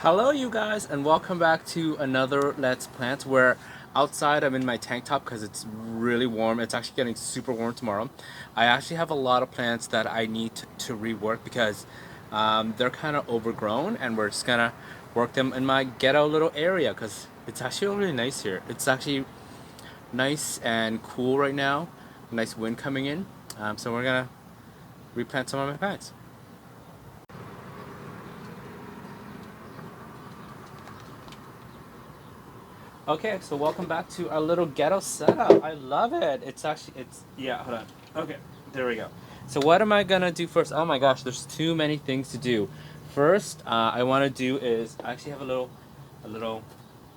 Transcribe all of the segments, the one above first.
Hello you guys and welcome back to another Let's Plant where outside I'm in my tank top because it's really warm. It's actually getting super warm tomorrow. I actually have a lot of plants that I need to rework because they're kind of overgrown and we're just gonna work them in my ghetto little area because it's actually really nice here. It's actually nice and cool right now. Nice wind coming in. So we're gonna replant some of my plants. Okay, so welcome back to our little ghetto setup. I love it. Yeah, hold on. Okay, there we go. So what am I gonna do first? Oh my gosh, there's too many things to do. First, I want to do is I actually have a little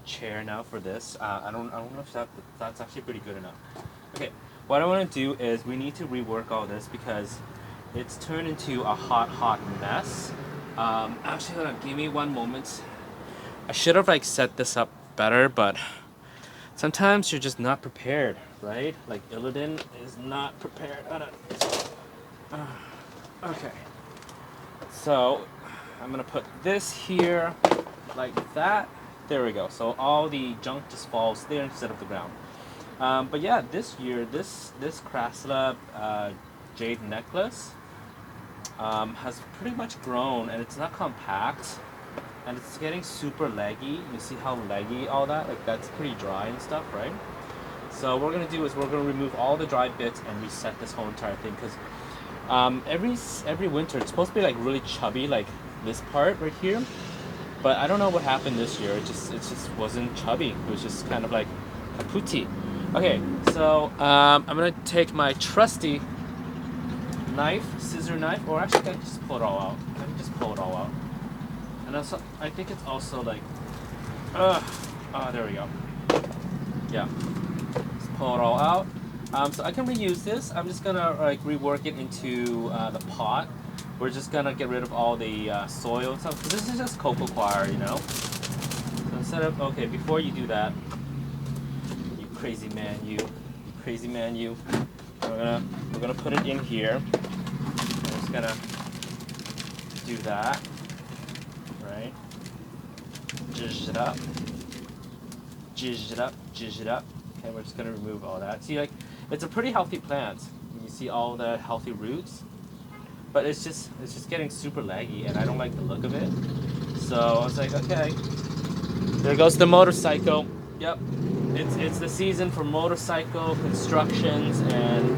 chair now for this. I don't know if that's actually pretty good enough. Okay, what I want to do is we need to rework all this because it's turned into a hot mess. Actually, hold on. Give me one moment. I should have like set this up better, but sometimes you're just not prepared, right? Like Illidan is not prepared. Okay, so I'm gonna put this here like that. There we go. So all the junk just falls there instead of the ground. But yeah, this year, this crassula jade necklace has pretty much grown, and it's not compact, and it's getting super leggy. You see how leggy all that? Like that's pretty dry and stuff, right? So what we're gonna do is we're gonna remove all the dry bits and reset this whole entire thing because every winter it's supposed to be like really chubby, like this part right here. But I don't know what happened this year. It just wasn't chubby. It was just kind of like a pooty. Okay, so I'm gonna take my trusty knife, scissor knife, or actually I can just pull it all out. I can just pull it all out. And also, I think it's also like, there we go. Yeah, just pull it all out. So I can reuse this. I'm just gonna like rework it into the pot. We're just gonna get rid of all the soil and stuff. 'Cause this is just cocoa coir, you know. So instead of before you do that, you crazy man, you crazy man, you. We're gonna put it in here. I'm just gonna do that, right? Jizz it up. Jizz it up, jizz it up. Okay, we're just gonna remove all that. See, like, it's a pretty healthy plant. You see all the healthy roots, but it's just getting super laggy, and I don't like the look of it. So I was like, okay, there goes the motorcycle. Yep, it's the season for motorcycle constructions and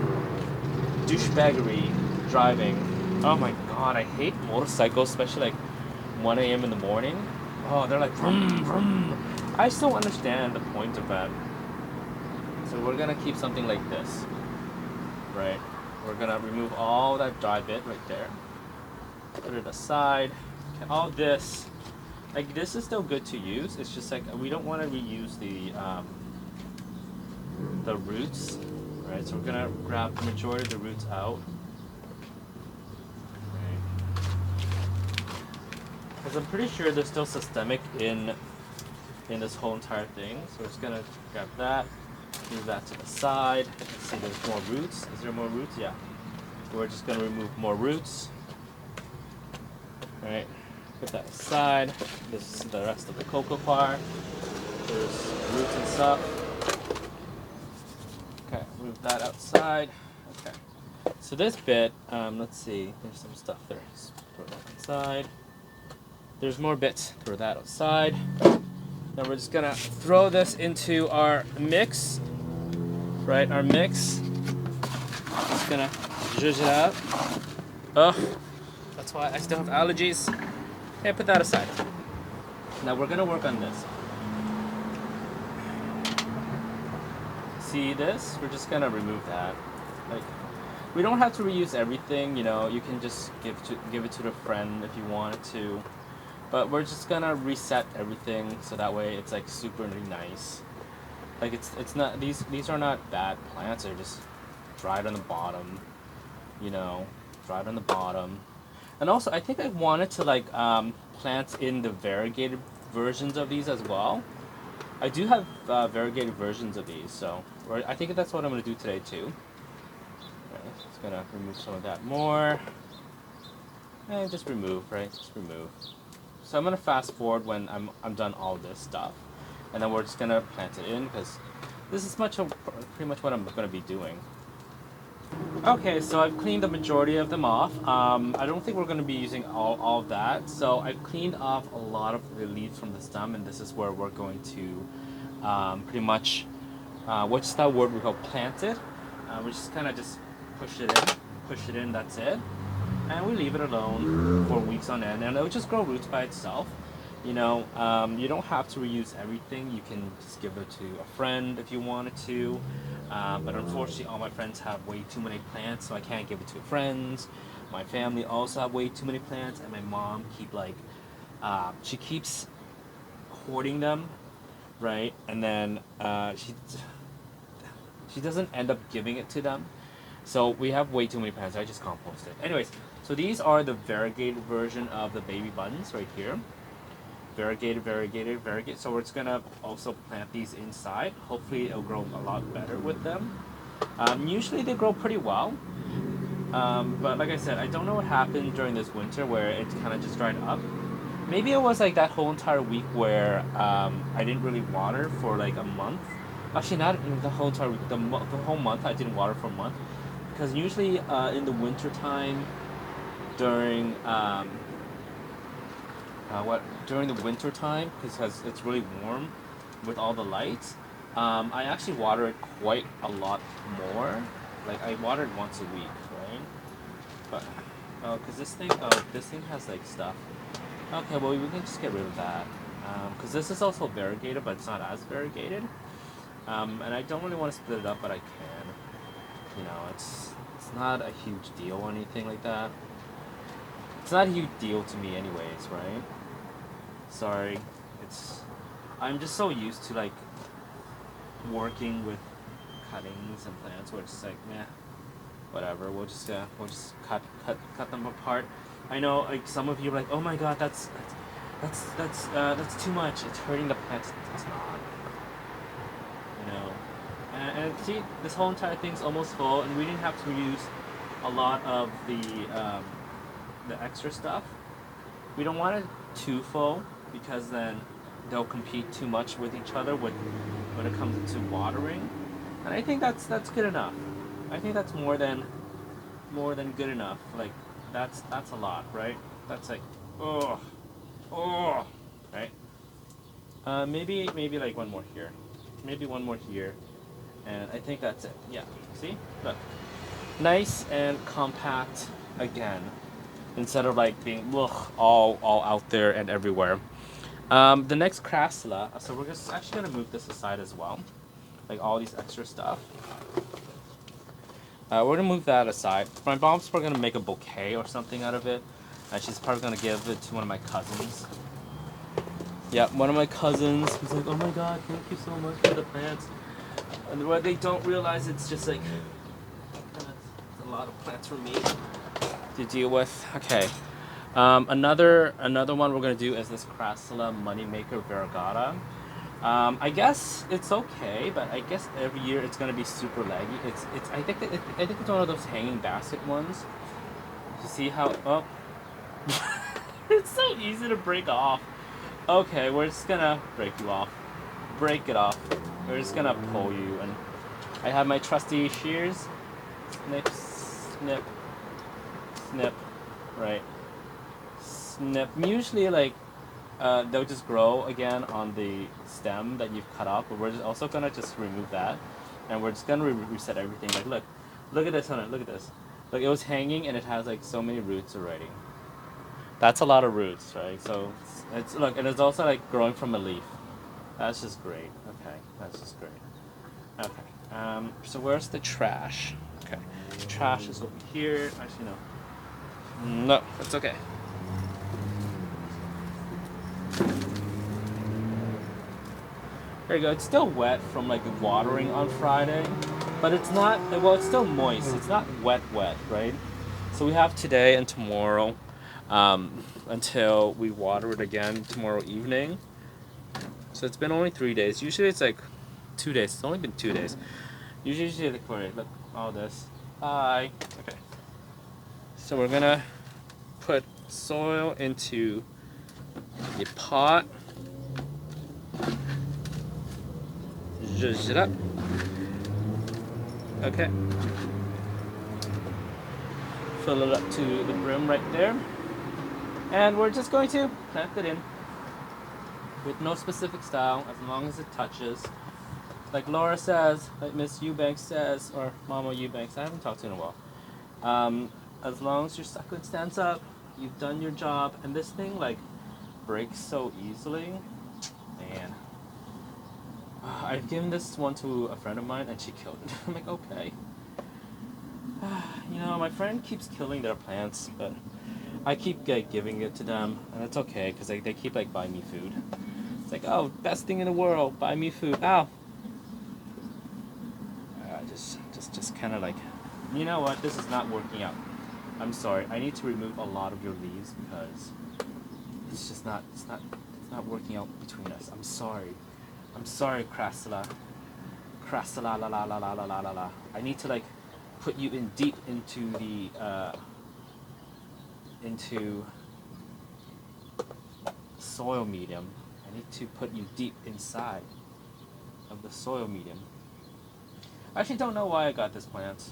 douchebaggery driving. Oh my god, I hate motorcycles, especially like 1 a.m. in the morning. Oh, they're like vroom vroom. I just don't understand the point of that. So we're gonna keep something like this, right? We're gonna remove all that dry bit right there. Put it aside. Okay, all this, like this is still good to use. It's just like we don't want to reuse the roots, right? So we're gonna grab the majority of the roots out. Because I'm pretty sure there's still systemic in this whole entire thing. So we're just gonna grab that, move that to the side. Let's see, there's more roots. Is there more roots? Yeah. So we're just gonna remove more roots. Right. Put that aside. This is the rest of the cocoa coir. There's roots and stuff. Okay, move that outside. Okay. So this bit, let's see. There's some stuff there. Just throw that inside. There's more bits. Throw that outside. Now we're just gonna throw this into our mix. Right, our mix. Just gonna zhuzh it out. Oh, that's why I still have allergies. Okay, put that aside. Now we're gonna work on this. See this? We're just gonna remove that. Like, we don't have to reuse everything. You know, you can just give it to a friend if you wanted to. But we're just gonna reset everything so that way it's like super nice. Like it's not these are not bad plants. They're just dried on the bottom, you know, dried on the bottom. And also, I think I wanted to like plant in the variegated versions of these as well. I do have variegated versions of these, so I think that's what I'm gonna do today too. Right, just gonna remove some of that more, and just remove, right? Just remove. So I'm gonna fast forward when I'm done all this stuff, and then we're just gonna plant it in because this is pretty much what I'm gonna be doing. Okay, so I've cleaned the majority of them off. I don't think we're going to be using all of that. So I've cleaned off a lot of the leaves from the stem, and this is where we're going to pretty much, what's that word we call plant it? We just kind of just push it in, that's it. And we leave it alone for weeks on end, and it'll just grow roots by itself. You know, you don't have to reuse everything. You can just give it to a friend if you wanted to. But unfortunately, all my friends have way too many plants, so I can't give it to friends. My family also have way too many plants, and my mom she keeps hoarding them, right? And then she doesn't end up giving it to them. So we have way too many plants. I just compost it. Anyways, so these are the variegated version of the baby buttons right here. Variegated. So we're just gonna also plant these inside. Hopefully it'll grow a lot better with them. Usually they grow pretty well. But like I said, I don't know what happened during this winter where it kind of just dried up. Maybe it was like that whole entire week where I didn't really water for like a month. Actually, not the whole entire week. The whole month I didn't water for a month. Because usually in the winter time, during during the winter time, because it's really warm with all the lights, I actually water it quite a lot more. Like I water it once a week, right? But because this thing has like stuff. Okay, well we can just get rid of that. Because this is also variegated, but it's not as variegated. And I don't really want to split it up, but I can. You know, it's not a huge deal or anything like that. It's not a huge deal to me anyways, right? Sorry. I'm just so used to like working with cuttings and plants where it's just like, meh, whatever. We'll just cut them apart. I know like some of you are like, oh my god, that's too much. It's hurting the plants. It's not. You know. And see, this whole entire thing's almost full, and we didn't have to use a lot of the extra stuff. We don't want it too full because then they'll compete too much with each other when it comes to watering. And I think that's good enough. I think that's more than good enough. Like that's a lot, right? That's like oh, right? Maybe like one more here. Maybe one more here. And I think that's it. Yeah. See? Look. Nice and compact again. Instead of like being all out there and everywhere. The next crassula, so we're just actually gonna move this aside as well. Like all these extra stuff. We're gonna move that aside. My mom's probably gonna make a bouquet or something out of it. And she's probably gonna give it to one of my cousins. Yeah, one of my cousins. He's like, oh my god, thank you so much for the plants. And what they don't realize, it's just like it's a lot of plants for me to deal with. Okay. Another one we're gonna do is this Crassula Moneymaker Variegata. I guess it's okay, but I guess every year it's gonna be super laggy. I think it's one of those hanging basket ones. You see how it's so easy to break off. Okay, we're just gonna break you off. Break it off. We're just gonna pull you, and I have my trusty shears. Snip, snip, snip. Right. Snip. Usually, like, they'll just grow again on the stem that you've cut off, but we're just also gonna just remove that, and we're just gonna reset everything. Like, look at this, honey. Look at this. Like, it was hanging, and it has like so many roots already. That's a lot of roots, right? So it's look, and it's also like growing from a leaf. That's just great. Okay, that's just great. Okay. So where's the trash? Okay, the trash is over here. Actually, no. No, that's okay. There you go. It's still wet from like watering on Friday, but it's not. Well, it's still moist. It's not wet, right? So we have today and tomorrow until we water it again tomorrow evening. So it's been only 3 days. Usually it's like 2 days. It's only been 2 days. Usually look all this. Hi. Okay. So we're gonna put soil into You pot. Zhuzh it up. Okay. Fill it up to the brim right there. And we're just going to plant it in with no specific style, as long as it touches. Like Laura says, like Miss Eubanks says, or Mama Eubanks, I haven't talked to her in a while. As long as your succulent stands up, you've done your job, and this thing like breaks so easily. Man, I've given this one to a friend of mine, and she killed it. I'm like, okay. You know, my friend keeps killing their plants, but I keep giving it to them, and it's okay because they keep like buying me food. It's like, oh, best thing in the world, buy me food. Ow. Just kind of like, you know what? This is not working out. I'm sorry. I need to remove a lot of your leaves because it's just not. It's not working out between us. I'm sorry. I'm sorry, crassula. Crassula la la la la la la la la. I need to like put you in deep into the into soil medium. I need to put you deep inside of the soil medium. I actually don't know why I got this plant.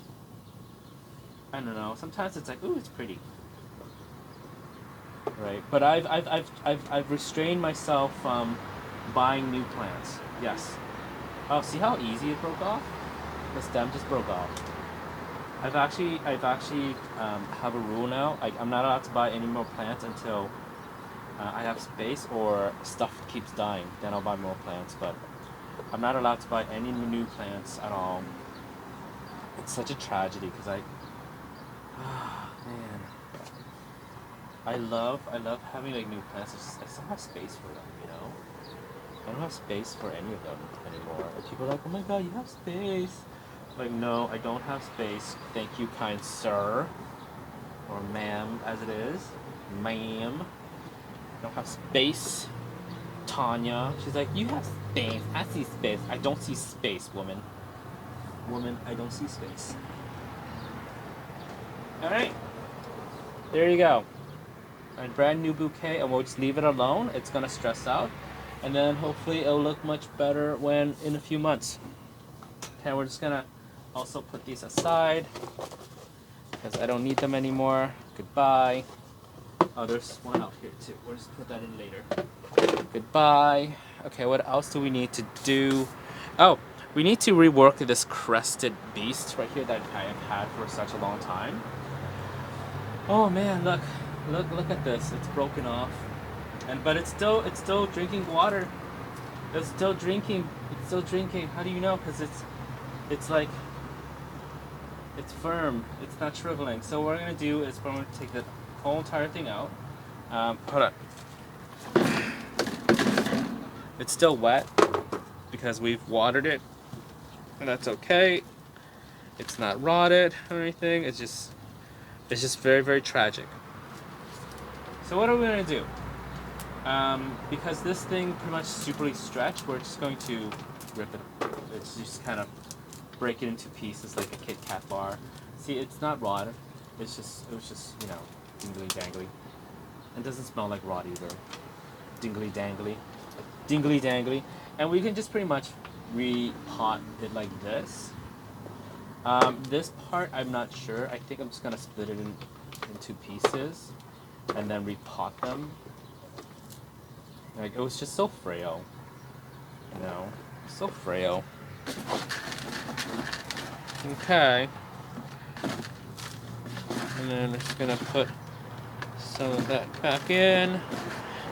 I don't know. Sometimes it's like, ooh, it's pretty, right? But I've restrained myself from buying new plants. Yes. Oh, see how easy it broke off? The stem just broke off. I've actually have a rule now. I'm not allowed to buy any more plants until I have space or stuff keeps dying. Then I'll buy more plants. But I'm not allowed to buy any new plants at all. It's such a tragedy because man, I love having like new plants. It's just, I still have space for them, you know. I don't have space for any of them anymore. And people are like, oh my god, you have space. Like, no, I don't have space. Thank you, kind sir, or ma'am, as it is, ma'am. I don't have space. Tanya, she's like, you have space. I see space. I don't see space, woman. Woman, I don't see space. All right, there you go. A brand new bouquet, and we'll just leave it alone. It's gonna stress out, and then hopefully it'll look much better when in a few months. Okay, we're just gonna also put these aside because I don't need them anymore. Goodbye. Oh, there's one out here too. We'll just put that in later. Goodbye. Okay, what else do we need to do? Oh, we need to rework this crested beast right here that I have had for such a long time. Oh man, look at this. It's broken off, but it's still drinking water. It's still drinking. It's still drinking. How do you know? Because it's like it's firm. It's not shriveling. So what we're gonna do is we're gonna take the whole entire thing out. Hold on. It's still wet because we've watered it, and that's okay. It's not rotted or anything. It's just very, very tragic. So what are we gonna do? Because this thing pretty much superly stretched, we're just going to rip it. It's just kind of break it into pieces like a Kit Kat bar. See, it's not rotted. It was just you know, dingly dangly. It doesn't smell like rot either. Dingly dangly, dingly dangly. And we can just pretty much repot it like this. This part I'm not sure. I think I'm just gonna split it into pieces and then repot them. Like, it was just so frail, you know, so frail. Okay, and then I'm just gonna put some of that back in.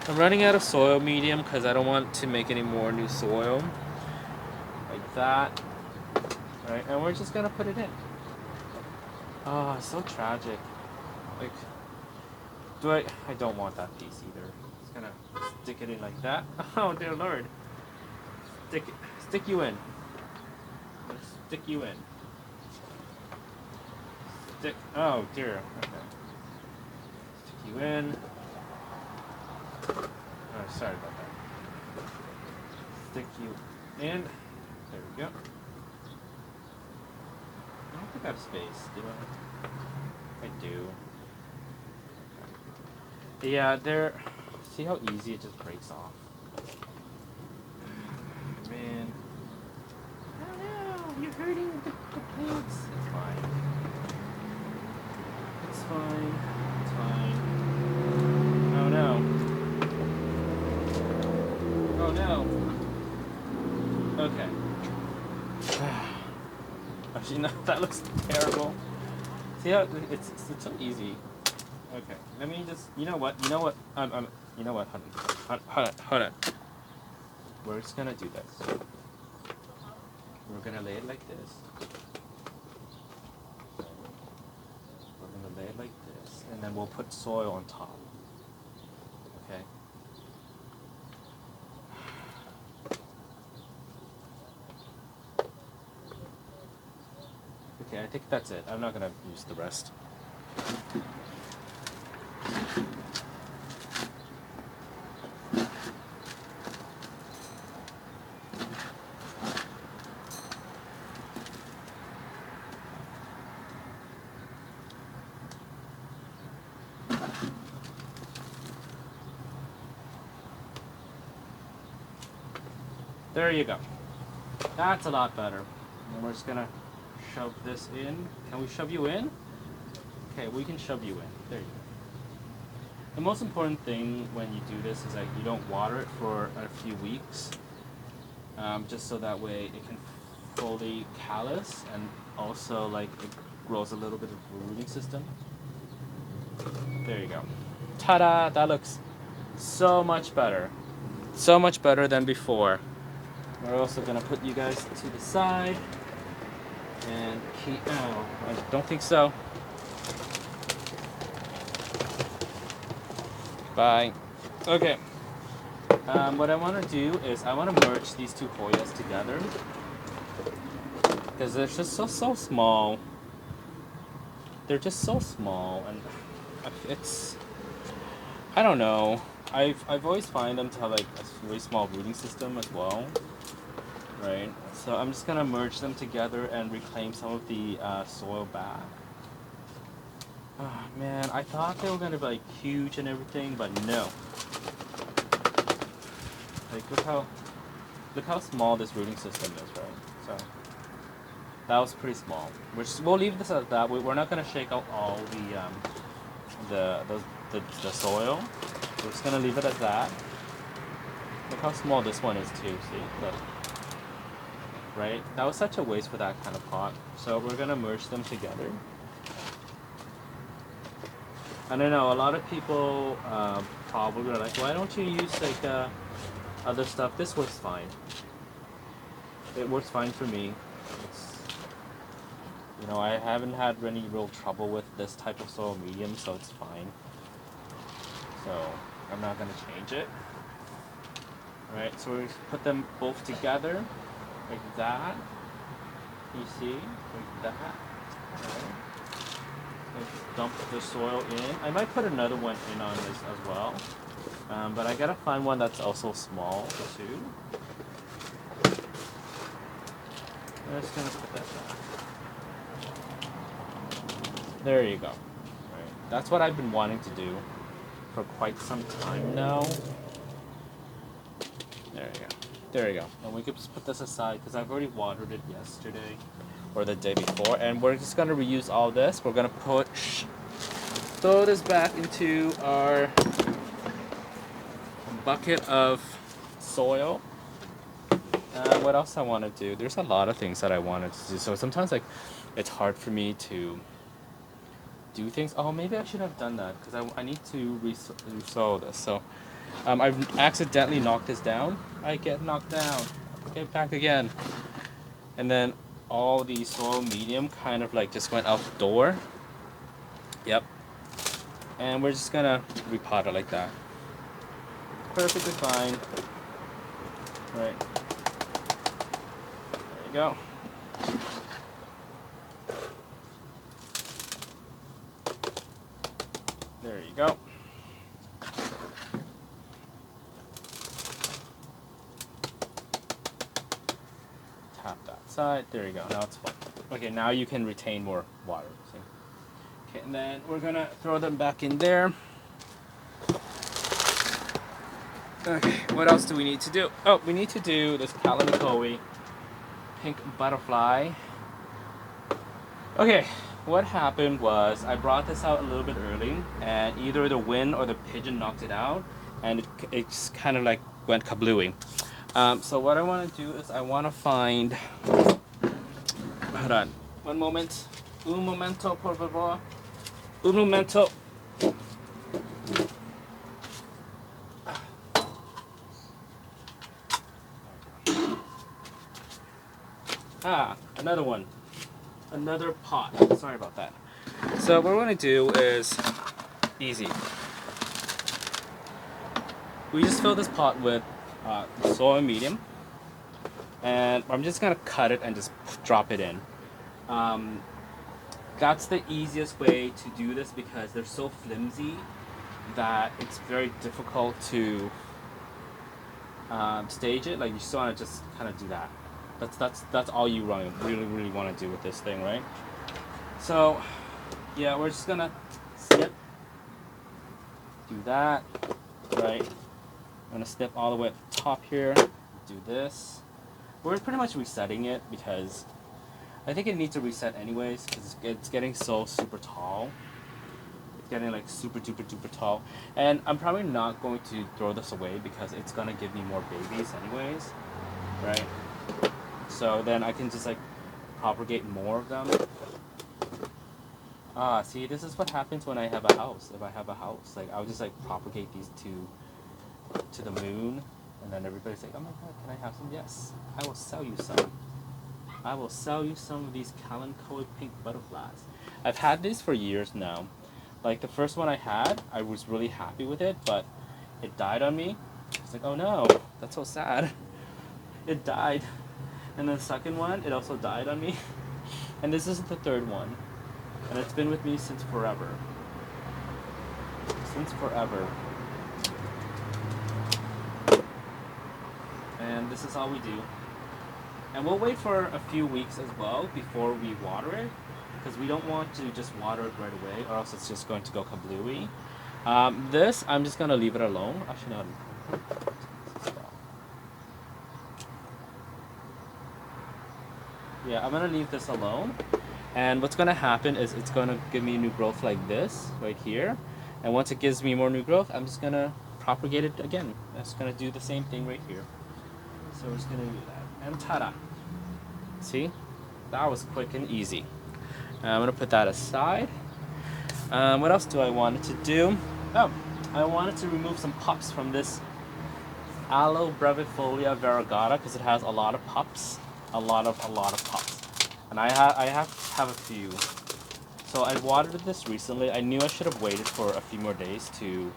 I'm running out of soil medium because I don't want to make any more new soil. Like that. Right, and we're just gonna put it in. Oh, it's so tragic. Like, I don't want that piece either. Just gonna stick it in like that. Oh dear Lord. Stick you in. Stick you in. Oh dear. Okay. Stick you in. Oh, sorry about that. Stick you in. There we go. I don't think I have space, do I? I do. Yeah, See how easy it just breaks off? Man. Oh no, you're hurting the plants. It's fine. It's fine. It's fine. Oh no. Oh no. Okay. Actually, no, that looks terrible. See how it's so easy. Okay, let me just. You know what? You know what? You know what? Hold on. We're just gonna do this. We're gonna lay it like this. We're gonna lay it like this, and then we'll put soil on top. Okay. Okay, I think that's it. I'm not gonna use the rest. There you go. That's a lot better. And we're just gonna shove this in. Can we shove you in? Okay, we can shove you in. There you go. The most important thing when you do this is that you don't water it for a few weeks, just so that way it can fully callus and also like it grows a little bit of a rooting system. There you go. Ta-da! That looks so much better. So much better than before. We're also gonna put you guys to the side and keep. Oh, I don't think so. Bye. Okay. What I want to do is I want to merge these two Hoyas together because they're just so small. They're just so small, and it's. I don't know. I've always find them to have like a really small rooting system as well. Right, so I'm just gonna merge them together and reclaim some of the soil back. Oh, man, I thought they were gonna be like huge and everything, but no. Like look how small this rooting system is, right? So that was pretty small. We'll leave this at that. We're not gonna shake out all the soil. We're just gonna leave it at that. Look how small this one is too. See, look. Right? That was such a waste for that kind of pot. So we're gonna merge them together. I don't know, a lot of people probably are like, why don't you use like other stuff? This works fine. It works fine for me. You know, I haven't had any real trouble with this type of soil medium, so it's fine. So I'm not gonna change it. Alright, so we put them both together. Like that. You see? Like that. Okay. Dump the soil in. I might put another one in on this as well. But I gotta find one that's also small too. I'm just gonna put that back. There you go. Right. That's what I've been wanting to do for quite some time now. There you go. There you go. And we could just put this aside because I've already watered it yesterday or the day before. And we're just going to reuse all this. We're going to throw this back into our bucket of soil. What else I want to do? There's a lot of things that I wanted to do. So sometimes like it's hard for me to do things. Oh, maybe I should have done that because I need to resoil this. So I've accidentally knocked this down. I get knocked down. Get back again. And then all the soil medium kind of like just went out the door. Yep. And we're just gonna repot it like that. Perfectly fine. Right. There you go. There you go. Tap that side. There you go. Now it's full. Okay, now you can retain more water. See? Okay, and then we're gonna throw them back in there. Okay, what else do we need to do? Oh, we need to do this Kalanchoe pink butterfly. Okay, what happened was I brought this out a little bit early, and either the wind or the pigeon knocked it out, and it's kind of like went kablooey. So what I want to do is I want to find. Hold on, one moment. Un momento, por favor. Un momento. Another one. Another pot. Sorry about that. So what we're going to do is easy. We just fill this pot with soil medium, and I'm just going to cut it and just drop it in. That's the easiest way to do this because they're so flimsy that it's very difficult to stage it. Like you just want to just kind of do that. That's all you really want to do with this thing, right? So yeah, we're just gonna snip, do that, right? I'm gonna snip all the way at the top here, do this. We're pretty much resetting it because I think it needs to reset anyways because it's getting so super tall. It's getting like super duper tall, and I'm probably not going to throw this away because it's gonna give me more babies anyways, right? So then I can just like propagate more of them. See, this is what happens when I have a house. If I have a house, like I'll just like propagate these to the moon, and then everybody's like, "Oh my God, can I have some?" Yes, I will sell you some. I will sell you some of these Kalanchoe pink butterflies. I've had these for years now. Like the first one I had, I was really happy with it, but it died on me. It's like, oh no, that's so sad. It died. And the second one, it also died on me. And this is the third one. And it's been with me since forever. Since forever. And this is all we do. And we'll wait for a few weeks as well before we water it. Because we don't want to just water it right away or else it's just going to go kablooey. This, I'm just going to leave it alone. Actually, no. Yeah, I'm going to leave this alone. And what's going to happen is it's going to give me new growth like this right here. And once it gives me more new growth, I'm just going to propagate it again. I'm just going to do the same thing right here. So we're just going to do that. And ta-da! See? That was quick and easy. I'm going to put that aside. What else do I want to do? Oh, I wanted to remove some pups from this aloe brevifolia variegata because it has a lot of pups. A lot of pups. And I have a few. So I watered this recently. I knew I should have waited for a few more days to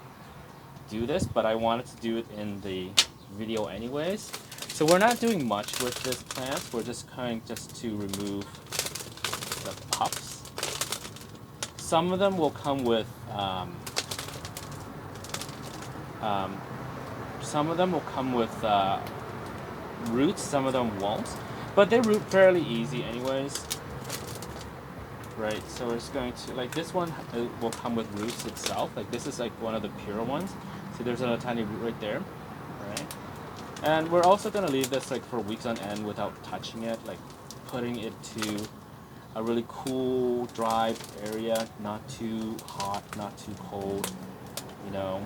do this, but I wanted to do it in the video anyways. So we're not doing much with this plant. We're just to remove the pups. Some of them will come with roots. Some of them won't. But they root fairly easy anyways. Right, so we're just going to, like this one will come with roots itself. Like this is like one of the pure ones. See, there's a tiny root right there. Right. And we're also going to leave this like for weeks on end without touching it. Like putting it to a really cool, dry area. Not too hot, not too cold. You know.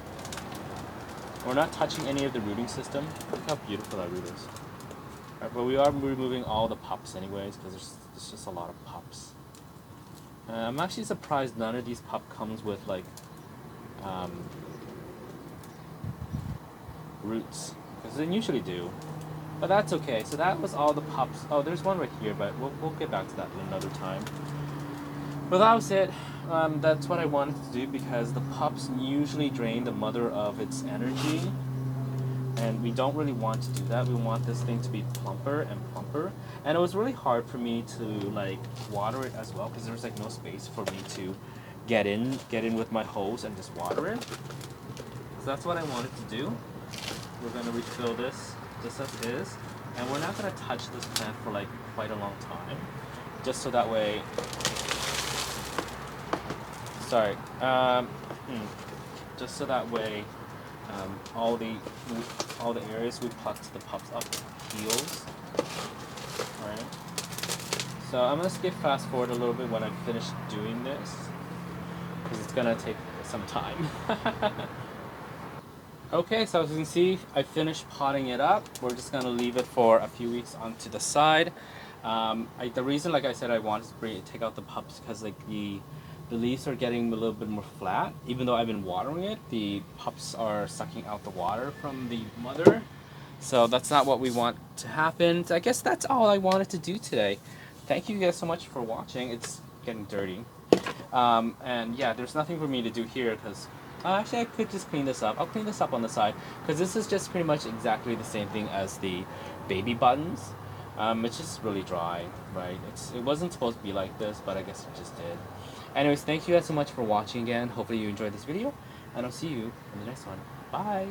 We're not touching any of the rooting system. Look how beautiful that root is. But we are removing all the pups anyways because there's just a lot of pups. I'm actually surprised none of these pup comes with like roots because they usually do. But that's okay. So that was all the pups. Oh, there's one right here, but we'll get back to that another time. But that was it. That's what I wanted to do because the pups usually drain the mother of its energy. And we don't really want to do that. We want this thing to be plumper and plumper. And it was really hard for me to like water it as well because there was like no space for me to get in with my hose and just water it. So that's what I wanted to do. We're going to refill this just as is. And we're not going to touch this plant for like quite a long time. Just so that way... Sorry. Just so that way all the areas we plucked the pups up heels. Alright. So I'm gonna skip fast forward a little bit when I finish doing this, because it's gonna take some time. Okay, so as you can see, I finished potting it up. We're just gonna leave it for a few weeks onto the side. The reason, like I said, I wanted to take out the pups because like the leaves are getting a little bit more flat. Even though I've been watering it, the pups are sucking out the water from the mother. So that's not what we want to happen. So I guess that's all I wanted to do today. Thank you guys so much for watching. It's getting dirty. And yeah, there's nothing for me to do here because actually I could just clean this up. I'll clean this up on the side because this is just pretty much exactly the same thing as the baby buttons. It's just really dry, right? It wasn't supposed to be like this, but I guess it just did. Anyways, thank you guys so much for watching again. Hopefully you enjoyed this video, and I'll see you in the next one. Bye!